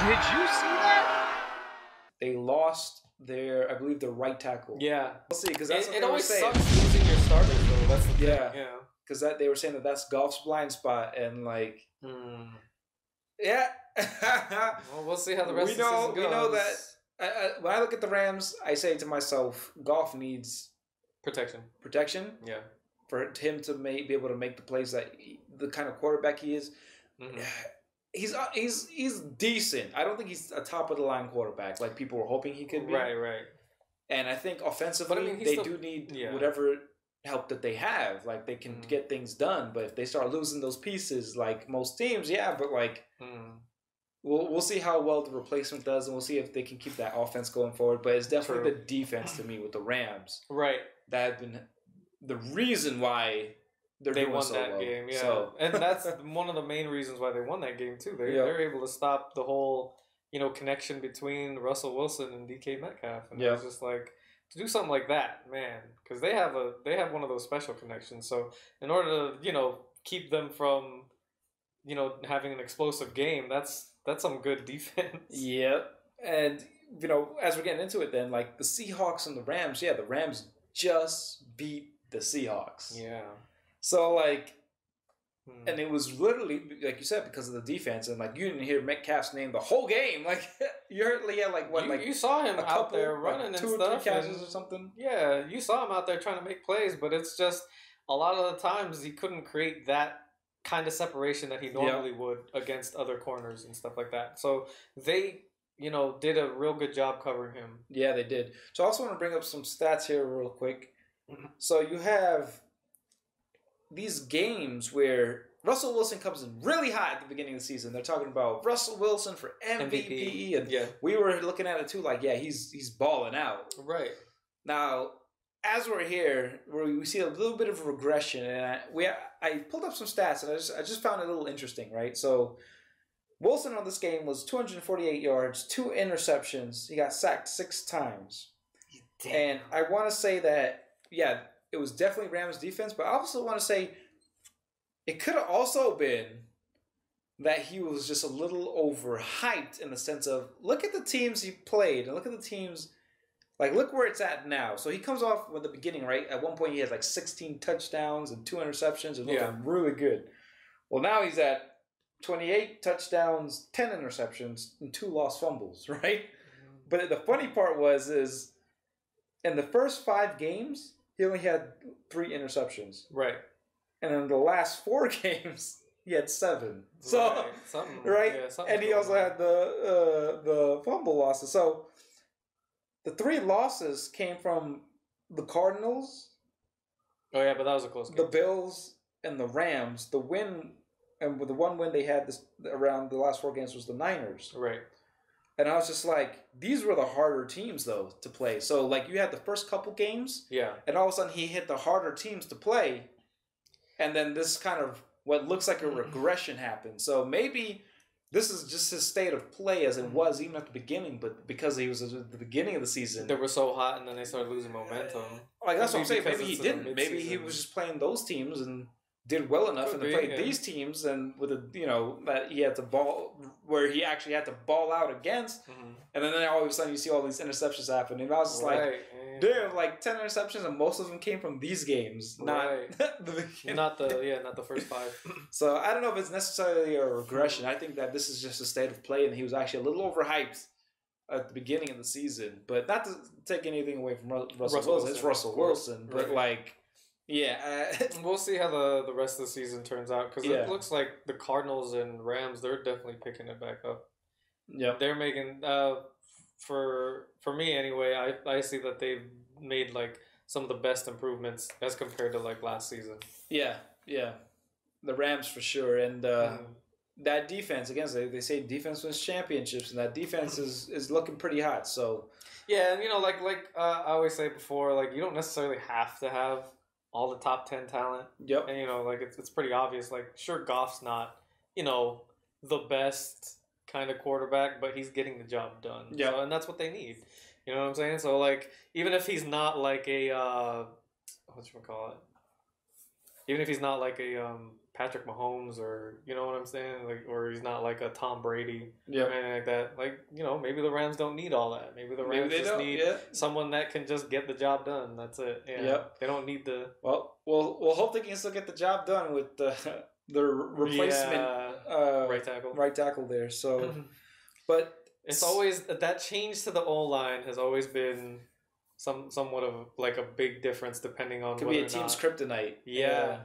Did you see that? They lost I believe, their right tackle. Yeah. We'll see, because that's what it they were always saying. sucks losing your starters, though. That's the thing. Yeah. Yeah. Because they were saying that's Goff's blind spot, and like, yeah. Well, we'll see how the rest of the season goes. We know that. When I look at the Rams, I say to myself, Goff needs protection. Yeah. For him to be able to make the plays that the kind of quarterback he is. Mm-hmm. He's decent. I don't think he's a top of the line quarterback like people were hoping he could be. Right. And I think offensively they do need whatever help that they have. Like they can get things done, but if they start losing those pieces, like most teams, but like we'll see how well the replacement does, and we'll see if they can keep that offense going forward. But it's definitely the defense to me with the Rams, right? That have been the reason why. They won so that game, yeah. So. And that's one of the main reasons why they won that game, too. They're able to stop the whole, connection between Russell Wilson and DK Metcalf. And it was just like, to do something like that, man, because they have one of those special connections. So in order to, keep them from, having an explosive game, that's some good defense. Yep. And, as we're getting into it then, like the Seahawks and the Rams, the Rams just beat the Seahawks. Yeah. So, like, and it was literally, like you said, because of the defense. And, like, you didn't hear Metcalf's name the whole game. Like, you heard, you saw him out there running and two stuff. Or 3 catches or something. Yeah, you saw him out there trying to make plays. But it's just, a lot of the times, he couldn't create that kind of separation that he normally would against other corners and stuff like that. So, they, did a real good job covering him. Yeah, they did. So, I also want to bring up some stats here real quick. So, you have these games where Russell Wilson comes in really hot at the beginning of the season. They're talking about Russell Wilson for MVP. And we were looking at it too, like, he's balling out. Right. Now, as we're here, we see a little bit of a regression, and I pulled up some stats, and I just found it a little interesting, right? So, Wilson on this game was 248 yards, 2 interceptions. He got sacked 6 times. Damn. And I want to say that, it was definitely Rams defense, but I also want to say it could have also been that he was just a little overhyped in the sense of, look at the teams he played and look at the teams, like, look where it's at now. So he comes off with the beginning, right? At one point he had like 16 touchdowns and 2 interceptions and looking really good. Well, now he's at 28 touchdowns, 10 interceptions, and 2 lost fumbles, right? But the funny part is in the first 5 games, he only had 3 interceptions. Right. And in the last 4 games, he had 7. So, right? Yeah, and he also had the fumble losses. So, the 3 losses came from the Cardinals. Oh, yeah, but that was a close game. The Bills and the Rams. The win, and with the one win they had around the last 4 games was the Niners. Right. And I was just like, these were the harder teams, though, to play. So, like, you had the first couple games. Yeah. And all of a sudden, he hit the harder teams to play. And then this kind of, what looks like a regression happened. So, maybe this is just his state of play as it was even at the beginning. But because he was at the beginning of the season. They were so hot, and then they started losing momentum. Like, that's what I'm saying. Maybe he didn't. Maybe he was just playing those teams and did well enough, and they played these teams, and with that he had to ball where he actually had to ball out against, and then all of a sudden you see all these interceptions happen, and I was just like, damn, like 10 interceptions, and most of them came from these games, not the first 5. So I don't know if it's necessarily a regression. I think that this is just a state of play, and he was actually a little overhyped at the beginning of the season, but not to take anything away from Russell Wilson. It's Russell Wilson, but like. Yeah. We'll see how the rest of the season turns out, because it looks like the Cardinals and Rams, they're definitely picking it back up. Yeah. They're making, for me anyway, I see that they've made like some of the best improvements as compared to like last season. Yeah, yeah. The Rams for sure. And that defense, again, they say defense wins championships, and that defense is looking pretty hot. So yeah, and like I always say before, like, you don't necessarily have to have all the top 10 talent. Yep. And, like, it's pretty obvious. Like, sure, Goff's not, the best kind of quarterback, but he's getting the job done. Yeah. So, and that's what they need. You know what I'm saying? So, like, even if he's not like a, whatchamacallit? Even if he's not like a Patrick Mahomes or you know what I'm saying, like, or he's not like a Tom Brady yeah. or anything like that. Like, you know, maybe the Rams don't need all that. Maybe the Rams just need someone that can just get the job done. That's it. Yeah. Yep. They don't need the. Well, we'll hope they can still get the job done with the replacement right tackle there. So, but it's always that change to the O-line has always been somewhat of like a big difference depending on could be a team's kryptonite. Yeah.